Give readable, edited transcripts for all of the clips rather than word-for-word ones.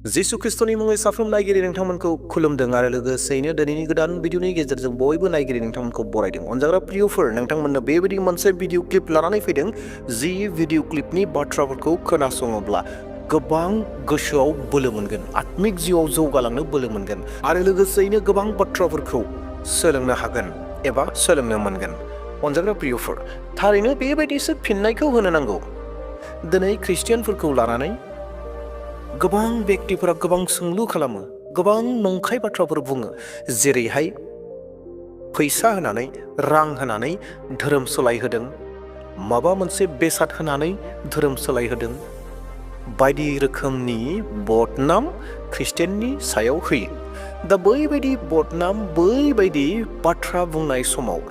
जिसु खृष्टनि मुङै साफ्रोम नायगिरि नोंथांमोनखौ खुलुमदों आरो लोगोसेयैनो दिनैनि गोदान भिडिअनि गेजेरजों बयबो नायगिरि नोंथांमोनखौ बरायदों। अनजाग्रा प्रियफोर, नोंथांमोननो बेबायदि मोनसे भिडिअ क्लिप लानानै फैदों जि भिडिअ क्लिपनि बाथ्राफोरखौ खोनासङोब्ला गोबां गोसोआव बोलो मोनगोन, आत्मिक जिउआव जौगालांनो बोलो मोनगोन आरो लोगोसेयैनो गोबां बाथ्राफोरखौ सोलोंनो हागोन एबा सोलोंनो मोनगोन। अनजाग्रा प्रियफोर, थारैनो बेबायदिसो फिननायखौ होनो नांगौ। दिनै ख्रिस्टियानफोरखौ लानानै गोबां व्यक्तिफोरा गोबां सोंलु खालामो, गोबां नंखाय बाथ्राफोर बुङो, जेरैहाय फैसा होनानै, रां होनानै धोरोम सोलायहोदों, माबा मोनसे बेसाद होनानै धोरोम सोलायहोदों, बायदि रोखोमनि बदनाम ख्रिस्टियाननि सायाव होयो। दा बैबायदि बदनाम, बैबायदि बाथ्रा बुंनाय समाव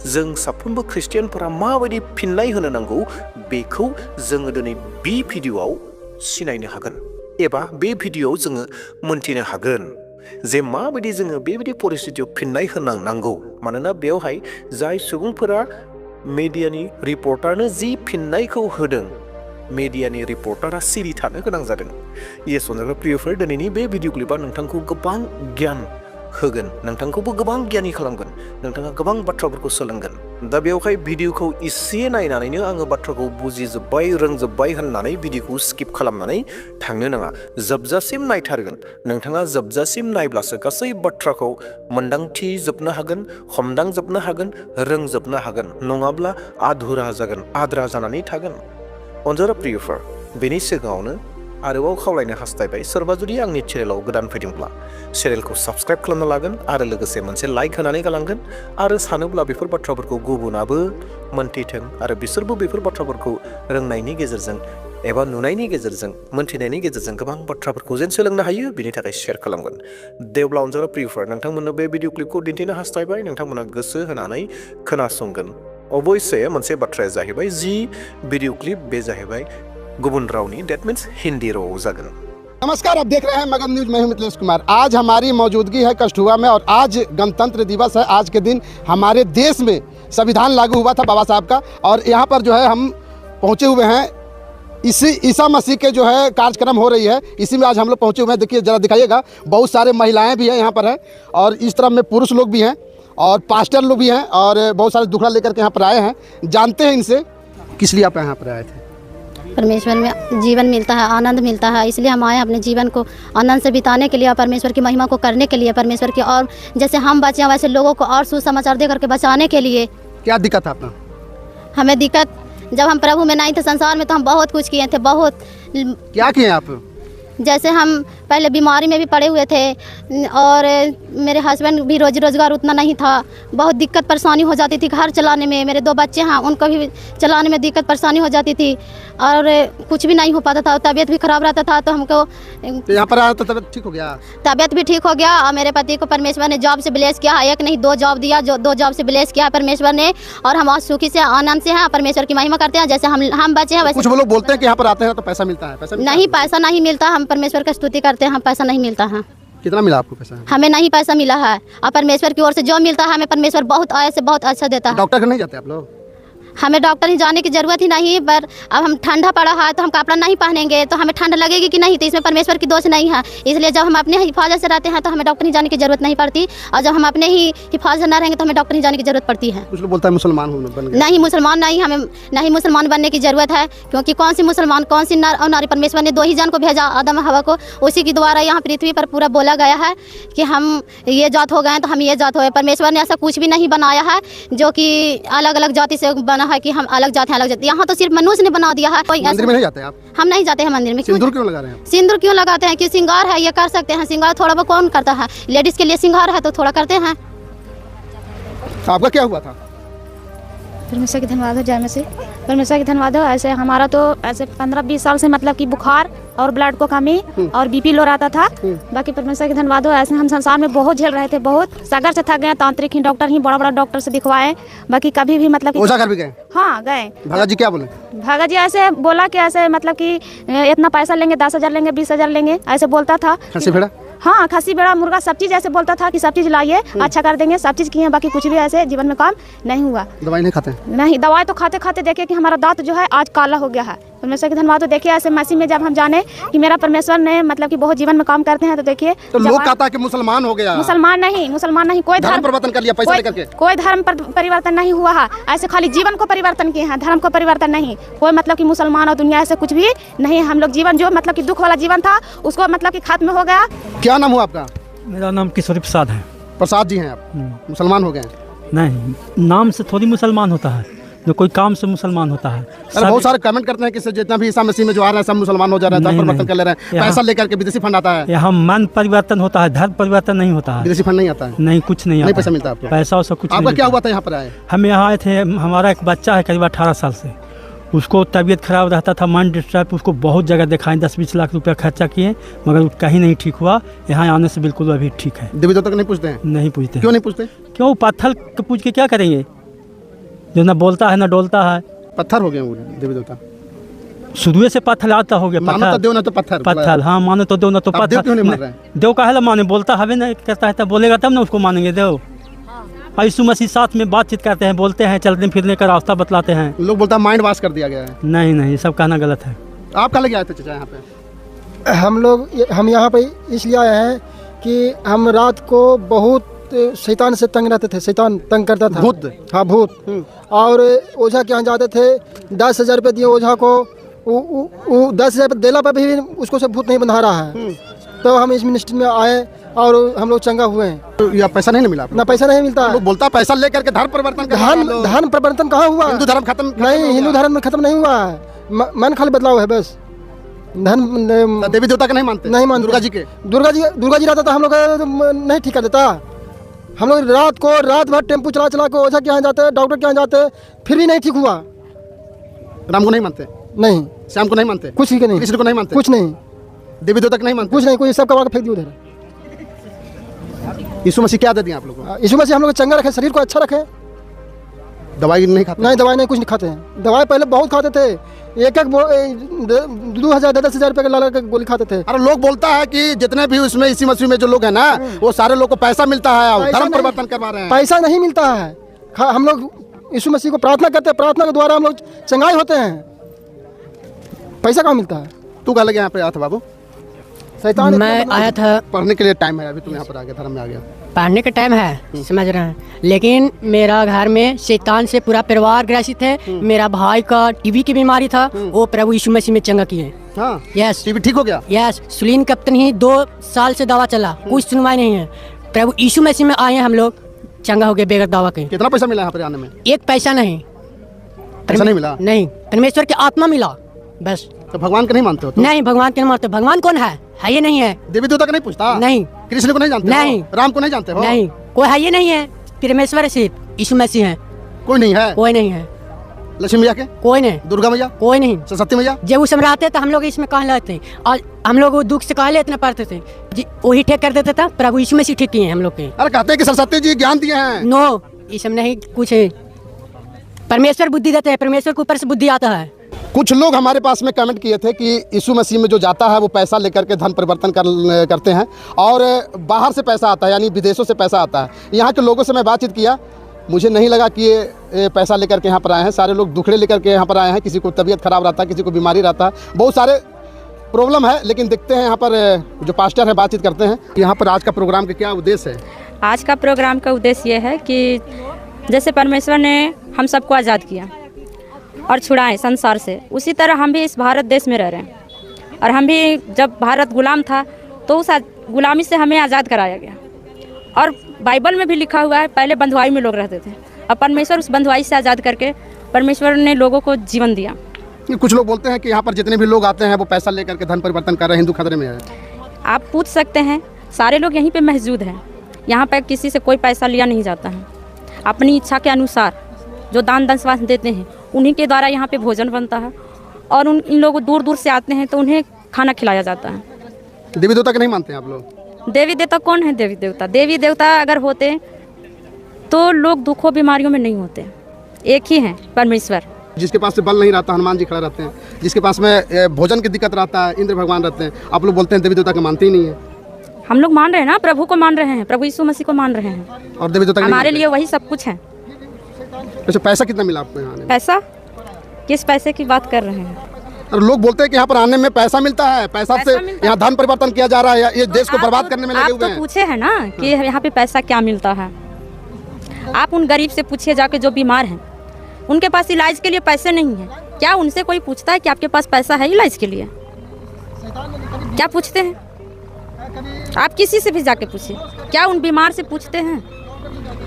जों साफ्रोमबो ख्रिस्टियानफोरा माबायदि फिननाय होनो नांगौ बेखौ जोङो दिनै बे भिडिअआव सिनायनो हागोन एबा बे भिडिअआव जोङो मोनथिनो हागोन जे माबायदि जोङो बेबायदि परिस्थितियाव फिननाय होनांगौ। मानोना बेवहाय जाय सुबुंफोरा मेडियानि रिपर्टारनो जि फिननायखौ होदों, मेडियानि रिपर्टारा सिरि थानो गोनां जादों। येस अनजाग्रा प्रियफोर, दिनैनि बे भिडिअ क्लिपआ नोंथांखौ गोबां गियान होगोन, नोंथांखौबो गोबां गियानि खालामगोन, नोंथाङा गोबां बाथ्राफोरखौ सोलोंगोन। दा बेवहाय भिडिअखौ एसे नायनानैनो आङो बाथ्राखौ बुजिजोब्बाय, रोंजोब्बाय होननानै भिडिअखौ स्किप खालामनानै थांनो नाङा। जोबजासिम नायथारगोन। नोंथाङा जोबजासिम नायब्लासो गासै बाथ्राखौ मोनदांथिजोबनो हागोन, हमदांजोबनो हागोन, रोंजोबनो हागोन। नङाब्ला आधुरा जागोन, आद्रा जानानै थागोन। अनजाग्रा प्रियफोर, बेनि सिगाङावनो आरोबाव खावलायनो हास्थायबाय, सोरबा जुदि आंनि चेनेलाव गोदान फैदोंब्ला चेनेलखौ साबस्क्राइब खालामना लागोन आरो लोगोसे मोनसे लाइक होनानै गालांगोन आरो सानोब्ला बेफोर बाथ्राफोरखौ गुबुनाबो मोनथिथों आरो बिसोरबो बेफोर बाथ्राफोरखौ रोंनायनि गेजेरजों एबा नुनायनि गेजेरजों, मोनथिनायनि गेजेरजों गोबां बाथ्राफोरखौ जेन सोलोंनो हायो, बिनि थाखाय शेयार खालामगोन। देवब्ला अनजाग्रा प्रियफोर, नोंथांमोननो बे भिडिअ क्लिपखौ दिन्थिनो हास्थायबाय, नोंथांमोना गोसो होनानै खोनासंगोन। अबयसे मोनसे बाथ्राया जाहैबाय, जि भिडिअ क्लिप बे जाहैबाय गुबुन रावनि, डेट मीन्स हिंदी राव जागोन। नमस्कार, आप देख रहे हैं मगध न्यूज। मैं हूं मिथिलेश कुमार। आज हमारी मौजूदगी है कष्टुआ में और आज गणतंत्र दिवस है। आज के दिन हमारे देश में संविधान लागू हुआ था बाबा साहब का, और यहाँ पर जो है हम पहुँचे हुए हैं। ईसा मसीह के जो है कार्यक्रम हो रही है, इसी में आज हम लोग पहुँचे हुए हैं। देखिए, जरा दिखाइएगा, बहुत सारे महिलाएं भी हैं यहाँ पर हैं और इस तरफ में पुरुष लोग भी हैं और पास्टर लोग भी हैं और बहुत सारे दुखड़ा लेकर के यहाँ पर आए हैं। जानते हैं इनसे किस लिए आप यहाँ पर आए थे। परमेश्वर में जीवन मिलता है, आनंद मिलता है, इसलिए हम आए अपने जीवन को आनंद से बिताने के लिए, परमेश्वर की महिमा को करने के लिए, परमेश्वर की और जैसे हम बचे हैं वैसे लोगों को और सुसमाचार दे करके बचाने के लिए। क्या दिक्कत है आपका। हमें दिक्कत, जब हम प्रभु में नहीं थे संसार में, तो हम बहुत कुछ किए थे। बहुत क्या किए आप। जैसे हम पहले बीमारी में भी पड़े हुए थे और मेरे हस्बैंड भी रोजी रोजगार उतना नहीं था, बहुत दिक्कत परेशानी हो जाती थी घर चलाने में। मेरे 2 बच्चे हैं, उनको भी चलाने में दिक्कत परेशानी हो जाती थी और कुछ भी नहीं हो पाता था, तबीयत भी खराब रहता था। तो हमको तो यहाँ पर आया तो तबीयत ठीक हो गया। तबीयत भी ठीक हो गया और मेरे पति को परमेश्वर ने जॉब से ब्लेस किया, एक नहीं 2 जॉब दिया, जो 2 जॉब से ब्लेस किया परमेश्वर ने, और हम आज सुखी से आनंद से हैं, परमेश्वर की महिमा करते हैं। जैसे हम बचे हैं वैसे। कुछ लोग बोलते हैं कि यहाँ पर आते हैं तो पैसा मिलता है। पैसा नहीं, पैसा नहीं मिलता। हम परमेश्वर की स्तुति करते हैं, हम पैसा नहीं मिलता है। कितना मिला आपको पैसा। हमें नहीं पैसा मिला है, और परमेश्वर की ओर से जो मिलता है हमें परमेश्वर बहुत ऐसे बहुत अच्छा देता है। डॉक्टर के नहीं जाते आप लोग। हमें डॉक्टर ही जाने की जरूरत ही नहीं, पर अब हम ठंडा पड़ा है तो हम कपड़ा नहीं पहनेंगे तो हमें ठंड लगेगी कि नहीं, तो इसमें परमेश्वर की दोष नहीं है। इसलिए जब हम अपने हिफाजत से रहते हैं तो हमें डॉक्टर ही जाने की जरूरत नहीं पड़ती, और जब हम अपने ही हिफाजत न रहेंगे तो हमें डॉक्टर ही जाने की जरूरत पड़ती है। कुछ लोग बोलता है मुसलमान बन गए। नहीं, मुसलमान नहीं, हमें नहीं मुसलमान बनने की जरूरत है, क्योंकि कौन सी मुसलमान, कौन सी नर और नारी, परमेश्वर ने 2 ही जन को भेजा, आदम हवा को। उसी के द्वारा यहाँ पृथ्वी पर पूरा बोला गया है कि हम ये जात हो गए तो हम ये जात हो गए। परमेश्वर ने ऐसा कुछ भी नहीं बनाया है जो कि अलग अलग जाति से बना है कि हम अलग जाति अलग जाति। यहाँ तो सिर्फ मनुष्य ने बना दिया है। कोई मंदिर में नहीं जाते आप। हम नहीं जाते हैं मंदिर में। सिंदूर क्यों लगा रहे हैं। सिंदूर क्यों लगाते हैं कि श्रृंगार है, ये कर सकते हैं। श्रृंगार थोड़ा बहुत कौन करता है, लेडीज के लिए श्रृंगार है तो थोड़ा करते हैं। आपका क्या हुआ था। परमेश्वर की धन्यवाद हो, जय मसीह। परमेश्वर की धन्यवाद हो। ऐसे हमारा तो ऐसे 15-20 साल से मतलब कि बुखार और ब्लड को कमी और बीपी लो रहता था। बाकी परमेश्वर की धन्यवाद हो। ऐसे हम संसार में बहुत झेल रहे थे, बहुत सगर से थक गए। तांत्रिक ही डॉक्टर ही बड़ा डॉक्टर से दिखवाए, बाकी कभी भी मतलब ओझा घर भी गए। हाँ गए। भगत जी क्या बोले। भगत जी ऐसे बोला कि ऐसे मतलब कि इतना पैसा लेंगे, 10,000 लेंगे, 20,000 लेंगे, ऐसे बोलता था। खसी भेड़ा। हाँ, खसी बेड़ा मुर्गा सब चीज़ ऐसे बोलता था कि सब चीज़ लाइए, अच्छा कर देंगे, सब चीज़ किए। बाकी कुछ भी ऐसे जीवन में काम नहीं हुआ। दवाई नहीं खाते। नहीं, दवाई तो खाते खाते देखे कि हमारा दांत जो है आज काला हो गया है। परमेश्वर के धन्यवाद हो। देखिए ऐसे मसीह में जब हम जाने कि मेरा परमेश्वर ने मतलब कि बहुत जीवन में काम करते हैं, तो देखिए तो लोग कहता है कि मुसलमान हो गया, मुसलमान नहीं, कोई धर्म परिवर्तन कर लिया पैसा लेकर के। कोई धर्म परिवर्तन नहीं हुआ है, ऐसे खाली जीवन को परिवर्तन किए हैं, धर्म को परिवर्तन नहीं। कोई मतलब कि मुसलमान और दुनिया ऐसे कुछ भी नहीं। हम लोग जीवन जो मतलब कि दुख वाला जीवन था उसको मतलब कि खत्म हो गया। क्या नाम हुआ आपका? मेरा नाम किशोरी प्रसाद है। प्रसाद जी हैं आप, मुसलमान हो गए? नहीं, नाम से थोड़ी मुसलमान होता है, जो कोई काम से मुसलमान होता है। अरे बहुत सारे कमेंट करते हैं कि जितना भी ईसा मसीह में जो आ रहे हैं सब मुसलमान हो जा रहे हैं, धर्म परिवर्तन कर ले रहे हैं, पैसा लेकर के विदेशी फंड आता है। यहाँ मन परिवर्तन होता है, धर्म परिवर्तन नहीं होता है। विदेशी फंड नहीं आता है? नहीं, कुछ नहीं आता। पैसा मिलता है आपको? पैसा वैसा कुछ आपका क्या हुआ था यहाँ पर आए? हम यहाँ आए थे, हमारा एक बच्चा है करीब 18 साल से, उसको तबीयत खराब रहता था, माइंड डिस्टर्ब, उसको बहुत जगह दिखाएं, 10-20 लाख रुपया खर्चा किए, मगर कहीं नहीं ठीक हुआ। यहाँ आने से बिल्कुल अभी ठीक है। देवी देवता नहीं पूछते हैं? नहीं पूछते। क्यों नहीं पूछते? क्यों? पत्थर को पूछ के क्या करेंगे, जो ना बोलता है ना डोलता है। पत्थर हो गए वो देवी देवता? शुरू से पत्थर आता हो गया। मानो तो देव ना तो पत्थर। पत्थर, हाँ, मानो तो देव ना तो पत्थर। क्यों नहीं मान रहे हैं? देव काहे ला माने, बोलता हवे ना करता है, तब बोलेगा तब ना उसको मानेंगे देव। यीशु मसीह साथ में बातचीत करते हैं, बोलते हैं, चलने फिरने का रास्ता बतलाते हैं। लोग बोलता है माइंड वॉश कर दिया गया है। नहीं नहीं, ये सब कहना गलत है। आप कहाँ लगे आए थे चाचा यहाँ पे? हम यहाँ पे इसलिए आए हैं कि हम रात को बहुत शैतान से तंग रहते थे, शैतान तंग करता था। भूत? हाँ, भूत। और ओझा के यहाँ जाते थे, 10,000 रुपये दिए ओझा को, 10,000 रुपये देला पर भी उसको से भूत नहीं बंधा रहा है। तो हम इस मिनिस्ट्री में आए और हम लोग चंगा हुए हैं। तो या पैसा नहीं मिला? ना पैसा नहीं मिलता। लोग बोलता पैसा लेकर के धर्म परिवर्तन कर। धर्म परिवर्तन कहाँ हुआ? हिंदू धर्म खत्म नहीं, हिंदू धर्म में खत्म नहीं हुआ है, मन खाली बदलाव है बस। धर्म देवी देवता का नहीं मानते? नहीं मानते। दुर्गा जी के? दुर्गा जी रहता था, हम लोग नहीं ठीक कर देता। हम लोग रात भर टेम्पू चला के ओझा के यहाँ जाते, डॉक्टर के यहाँ जाते, फिर भी नहीं ठीक हुआ। राम को नहीं मानते? नहीं। श्याम को नहीं मानते? कुछ ही नहीं। कृष्ण को नहीं मानते? कुछ नहीं। देवी देवता को नहीं मानते? कुछ नहीं, कोई सब कबाड़ के फेंक दिया उधर। यीशु मसीह क्या दे दिया आप लोगों को? यीशु मसीह हम लोग चंगा रखे, शरीर को अच्छा रखे। दवाई नहीं खाते? नहीं, दवाई नहीं, कुछ नहीं खाते हैं। दवाई पहले बहुत खाते थे, एक 2,000 10,000 रुपये का ला के गोली खाते थे। अरे लोग बोलता है कि जितने भी उसमें इसी मसीह में जो लोग हैं ना, वो सारे लोग को पैसा मिलता है, धर्म परिवर्तन करवा रहे हैं। पैसा नहीं मिलता है। हम लोग यीशु मसीह को प्रार्थना करते हैं, प्रार्थना के द्वारा हम लोग चंगाई होते हैं। पैसा कहाँ मिलता है? तू कहाँ लगे यहाँ पे आया था बाबू? शैतान मैं आया था, पढ़ने के लिए टाइम है, अभी तुम यहाँ पर आ गया, धर्म में आ गया। पढ़ने का टाइम है, समझ रहे हैं, लेकिन मेरा घर में शैतान से पूरा परिवार ग्रसित है। मेरा भाई का टीबी की बीमारी था, वो प्रभु यीशु मसीह में चंगा किए। हाँ, यस, टीबी ठीक हो गया? यस, सुलीन कप्तन ही 2 साल से दवा चला, कुछ सुनवाई नहीं है। प्रभु यीशु मसीह में आए हैं हम लोग, चंगा हो गए बेगर दवा के। कितना पैसा मिला यहाँ पर आने में? 1 पैसा नहीं। पैसा नहीं मिला? नहीं, परमेश्वर की आत्मा मिला बस। तो भगवान को नहीं मानते हो? नहीं, भगवान के नहीं मानते। भगवान कौन है ये नहीं है। देवी देवता को नहीं पूछता? नहीं। कृष्ण को नहीं जानते? नहीं। राम को नहीं जानते हो? नहीं, कोई है ये नहीं है। परमेश्वर सिर्फ यीशु मसीह है, कोई नहीं है? कोई नहीं है। लक्ष्मी मैया के? कोई नहीं। दुर्गा मैया? कोई नहीं। सरस्वती मैया? जब उस समय आते तो हम लोग इसमें कहाँ लेते और हम लोग दुख से कहाँ इतना पढ़ते थे, वही ठीक कर देता था। प्रभु यीशु मसीह ठीक किए हैं हम लोग के। अरे कहते हैं कि सरस्वती जी ज्ञान दिए हैं। नो, इसमें नहीं कुछ है। परमेश्वर बुद्धि देते हैं, परमेश्वर के ऊपर से बुद्धि आता है। कुछ लोग हमारे पास में कमेंट किए थे कि यीशु मसीह में जो जाता है वो पैसा लेकर के धन परिवर्तन करते हैं और बाहर से पैसा आता है, यानी विदेशों से पैसा आता है। यहाँ के लोगों से मैं बातचीत किया, मुझे नहीं लगा कि ये पैसा लेकर के यहाँ पर आए हैं। सारे लोग दुखड़े लेकर के यहाँ पर आए हैं, किसी को तबीयत खराब रहता है, किसी को बीमारी रहता है, बहुत सारे प्रॉब्लम है। लेकिन देखते हैं यहाँ पर जो पास्टर है, बातचीत करते हैं। यहाँ पर आज का प्रोग्राम का क्या उद्देश्य है? आज का प्रोग्राम का उद्देश्य ये है कि जैसे परमेश्वर ने हम सबको आज़ाद किया और छुड़ाए संसार से, उसी तरह हम भी इस भारत देश में रह रहे हैं। और हम भी, जब भारत गुलाम था तो उस गुलामी से हमें आज़ाद कराया गया। और बाइबल में भी लिखा हुआ है, पहले बंधुआई में लोग रहते थे, अब परमेश्वर उस बंधुआई से आज़ाद करके परमेश्वर ने लोगों को जीवन दिया। कुछ लोग बोलते हैं कि यहाँ पर जितने भी लोग आते हैं वो पैसा लेकर के धन परिवर्तन कर रहे हैं, हिंदू खतरे में है। आप पूछ सकते हैं, सारे लोग यहीं पे मौजूद हैं। यहाँ पर किसी से कोई पैसा लिया नहीं जाता है। अपनी इच्छा के अनुसार जो दान दशवास देते हैं उन्हीं के द्वारा यहाँ पे भोजन बनता है और इन लोग दूर दूर से आते हैं तो उन्हें खाना खिलाया जाता है। देवी देवता के नहीं मानते हैं आप लोग? देवी देवता कौन है? देवी देवता, देवी देवता अगर होते तो लोग दुखों बीमारियों में नहीं होते। एक ही है परमेश्वर। जिसके पास से बल नहीं रहता, हनुमान जी खड़े रहते हैं। जिसके पास में भोजन की दिक्कत रहता है, इंद्र भगवान रहते हैं। आप लोग बोलते हैं देवी देवता के मानते ही नहीं है। हम लोग मान रहे हैं ना, प्रभु को मान रहे हैं, प्रभु यीशु मसीह को मान रहे हैं और देवी देवता हमारे लिए वही सब कुछ है। अच्छा, पैसा कितना मिला आपको यहाँ? पैसा? किस पैसे की बात कर रहे हैं? और लोग बोलते हैं कि यहाँ पर आने में पैसा मिलता है, पैसा से यहाँ धन परिवर्तन किया जा रहा है, ये देश को बर्बाद करने में लगे हुए हैं। आप तो पूछे हैं ना कि यहाँ पे पैसा क्या मिलता है। आप उन गरीब से पूछिए जाके जो बीमार हैं, उनके पास इलाज के लिए पैसे नहीं हैं। क्या उनसे कोई पूछता है कि आपके पास पैसा है इलाज के लिए? क्या पूछते हैं? आप किसी से भी जाके पूछिए, क्या उन बीमार से पूछते हैं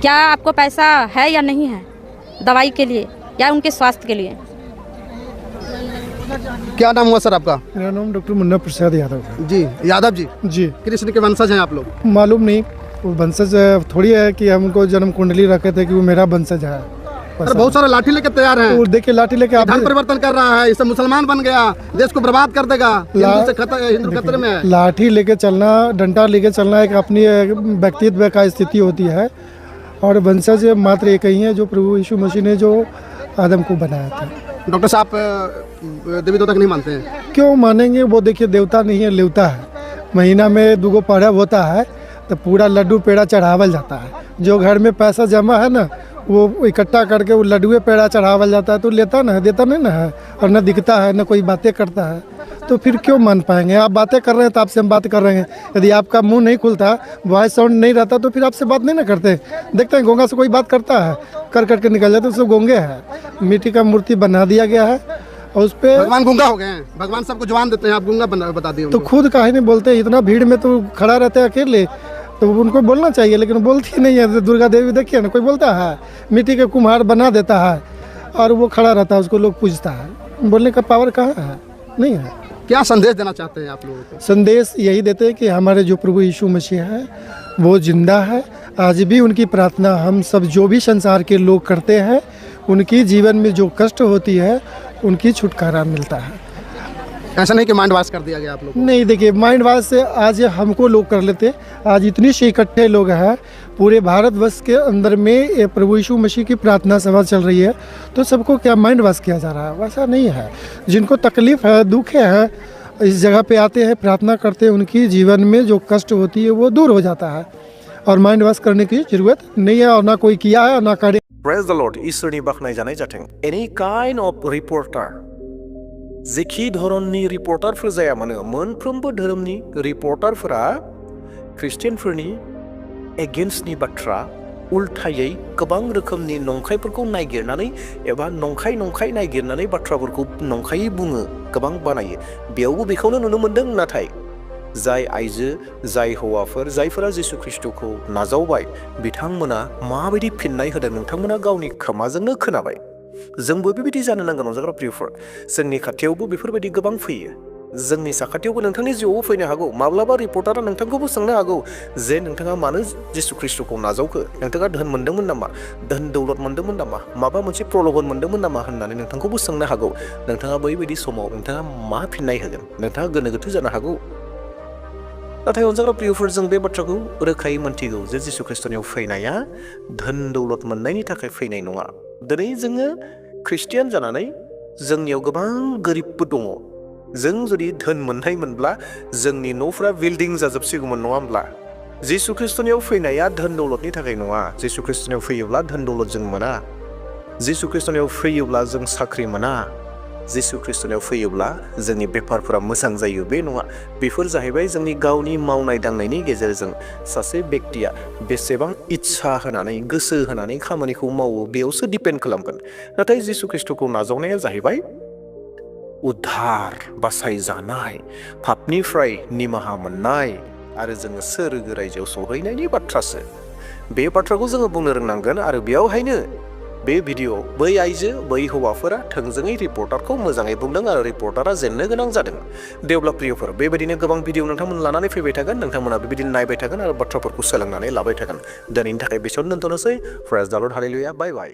क्या आपको पैसा है या नहीं है दवाई के लिए या उनके स्वास्थ्य के लिए? क्या नाम हुआ सर आपका? मेरा नाम डॉक्टर मुन्ना प्रसाद यादव है। जी यादव जी। जी, कृष्ण के वंशज हैं आप लोग? मालूम नहीं, वो वंशज थोड़ी है कि हमको जन्म कुंडली रखे थे कि वो मेरा वंशज है। अरे बहुत सारे लाठी लेके तैयार हैं। और देखिए लाठी लेके आप धन परिवर्तन कर रहा है, इससे मुसलमान बन गया, देश को बर्बाद कर देगा, हिंदू खतरे में है। लाठी लेके चलना, डंडा लेके चलना एक अपनी व्यक्तित्व का स्थिति होती है। और वंशज मात्र एक ही है जो प्रभु यीशु मसीह ने जो आदम को बनाया था। डॉक्टर साहब देवी देवता नहीं मानते हैं? क्यों मानेंगे? वो देखिए देवता नहीं है, लेवता है। महीना में 2 पर्व होता है तो पूरा लड्डू पेड़ा चढ़ावल जाता है। जो घर में पैसा जमा है ना, वो इकट्ठा करके वो लड्डुए पेड़ा चढ़ावल जाता है, तो लेता ना है, देता नहीं ना है, और न दिखता है न कोई बातें करता है, तो फिर क्यों मान पाएंगे? आप बातें कर रहे हैं तो आपसे हम बात कर रहे हैं। यदि आपका मुंह नहीं खुलता, वॉइस साउंड नहीं रहता, तो फिर आपसे बात नहीं ना करते। देखते हैं गोंगा से कोई बात करता है, कर करके निकल जाते, उससे गोंगे हैं। मिट्टी का मूर्ति बना दिया गया है और उस पर भगवान गूंगा हो गए हैं। भगवान सबको जवान देते हैं, आप गूंगा बता दिए। तो खुद काहे नहीं बोलते? इतना भीड़ में तो खड़ा रहते हैं अकेले, तो उनको बोलना चाहिए, लेकिन बोलती नहीं है। दुर्गा देवी देखिए ना, कोई बोलता है? मिट्टी के कुम्हार बना देता है और वो खड़ा रहता है, उसको लोग पूजता है। बोलने का पावर कहाँ है? नहीं है। क्या संदेश देना चाहते हैं आप लोगों को? संदेश यही देते हैं कि हमारे जो प्रभु यीशु मसीह है वो जिंदा है। आज भी उनकी प्रार्थना हम सब जो भी संसार के लोग करते हैं, उनकी जीवन में जो कष्ट होती है उनकी छुटकारा मिलता है। ऐसा नहीं कि माइंड वॉश कर दिया गया आप लोग? नहीं, देखिए माइंड वॉश से आज हमको लोग कर लेते। आज इतनी से इकट्ठे लोग हैं पूरे भारतवर्ष के अंदर में, प्रभु यीशु मसीह की प्रार्थना सभा चल रही है, तो सबको क्या माइंड वॉश किया जा रहा है? वैसा नहीं है। जिनको तकलीफ है, दुख है, इस जगह पे आते हैं, प्रार्थना करते हैं, उनकी जीवन में जो कष्ट होती है वो दूर हो जाता है और माइंड वॉश करने की जरूरत नहीं है, और ना कोई किया है और ना करे। Praise the lord. इसोरनि बाखनाय जानाय जाथों। एनी काइन्ड अफ रिपोर्टार, जेखि धरननि रिपोर्टारफोर जाया मानो, मोनफ्रोमबो धोरोमनि रिपोर्टारफोरा ख्रिस्टियानफोरनि एगेन्स्टनि बाथ्रा, उल्थायै गोबां रोखोमनि नंखायफोरखौ नागिरनानै एबा नंखाय नागिरनानै बाथ्राफोरखौ नंखायै बुङो, गोबां बानायो। बेयावबो बेखौनो नुनो मोन्दों। नाथाय जाय आइजो, जाय हौवाफोर, जायफोरा जिसु ख्रिस्टखौ नाजावबाय, बिथांमोना माबायदि फिननाय होदों नोंथांमोना गावनि खोमाजोंनो खोनाबाय। जोंबो बेबायदि जानो नांगोन अनजाग्रा प्रियफोर। जोंनि खाथियावबो बेफोरबायदि गोबां फैयो। जोंनि साखाथियावबो नोंथांनि जिउआव फैनो हागौ। माब्लाबा रिपर्टारा नोंथांखौबो सोंनो हागौ जे नोंथाङा मानो जिसु ख्रिस्टखौ नाजावखो? नोंथाङा धोन मोन्दोंमोन नामा? धोन दौलत मोन्दोंमोन नामा? माबा मोनसे प्रलोभन मोन्दोंमोन नामा होननानै नोंथांखौबो सोंनो हागौ। नोंथाङा बैबायदि समाव नोंथाङा मा फिननाय होगोन? नोंथाङा गोनो गोथो जानो हागौ। नाथाय अनजाग्रा प्रियफोर, जों बे बाथ्राखौ रोखायै मोनथिगौ जे जिसु ख्रिस्टनियाव फैनाया धोन दौलत मोननायनि थाखाय फैनाय नङा। दिनै जोङो ख्रिस्टियान जानानै जोंनियाव गोबां गोरिबबो दङ। जों जुदि धोन मोननाय मोनब्ला जोंनि न'फोरा बिल्डिं जाजोबसिगौमोन, नङा होमब्ला? जिसु ख्रिस्टनियाव फैनाया धोन दौलतनि थाखाय नङा। जिसु ख्रिस्टनियाव फैयोब्ला धोन दौलत जों मोना। जिसु ख्रिस्टनियाव फैयोब्ला जों साख्रि मोना। जिसु ख्रिस्टनियाव फैयोब्ला जोंनि बेफारफोरा मोजां जायो, बे नङा। बेफोर जाहैबाय जोंनि गावनि मावनाय दांनायनि गेजेरजों सासे बेक्तिया बेसेबां इच्छा होनानै, गोसो होनानै खामानिखौ मावो, बेयावसो डिपेन्ड खालामगोन। नाथाय जिसु ख्रिस्टखौ नाजावनाया जाहैबाय उद्धार, बासायजानाय, पापनिफ्राय निमाहा मोननाय आरो जोङो सोरगो रायजोआव सहैनायनि बाथ्रासो। बे बाथ्राखौ जोङो बुंनो रोंनांगोन। आरो बेयावहायनो बे भिडिअ बै आइजो, बै हौवाफोरा थोंजोङै रिपर्टारखौ मोजाङै बुंदों आरो रिपर्टारा जेननो गोनां जादों। देवब्ला प्रियफोर, बेबायदिनो गोबां भिडिअ नोंथांमोन लानानै फैबाय थागोन। नोंथांमोना बेबायदिनो नायबाय थागोन आरो बाथ्राफोरखौ सोलोंनानै लाबाय थागोन। दिनैनि थाखाय बेसेयावनो दोनथ'नोसै। Praise the lord, hallelujah, bye bye.